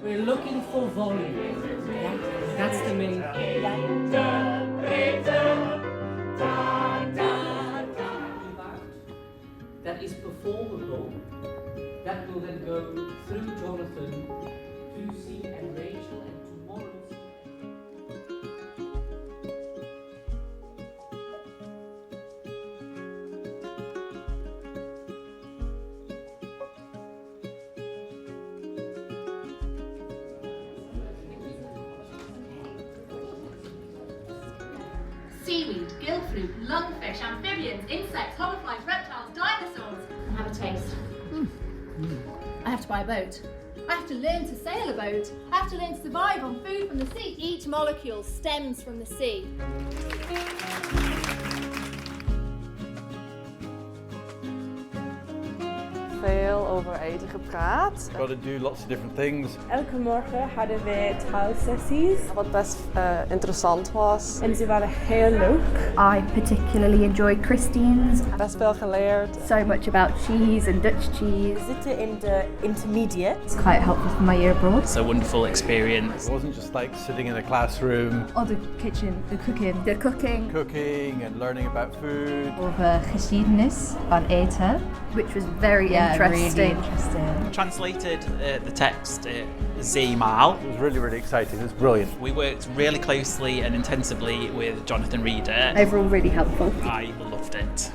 We're looking for volume. Yeah, that's the main thing. That is performable. That will then go through Jonathan to C and Rachel and tomorrow. Seaweed, gillfruit, lungfish, amphibians, insects, hoverflies, reptiles, dinosaurs. Have a taste. I have to buy a boat. I have to learn to sail a boat. I have to learn to survive on food from the sea. Each molecule stems from the sea. Veel over eten gepraat. Got to do lots of different things. Elke morgen hadden we taalsessies. Wat best interessant was. En ze waren heel leuk. I particularly enjoyed Christine's. Best veel geleerd. So much about cheese and Dutch cheese. We zitten in de intermediate. It's quite helpful for my year abroad. It's a wonderful experience. It wasn't just like sitting in a classroom, Or the kitchen, the cooking. The cooking. cooking and learning about food. Over geschiedenis van eten. Which was very interesting. Really interesting. Translated the text Zeemal. It was really, really exciting. It was brilliant. We worked really closely and intensively with Jonathan Reeder. Overall really helpful. I loved it.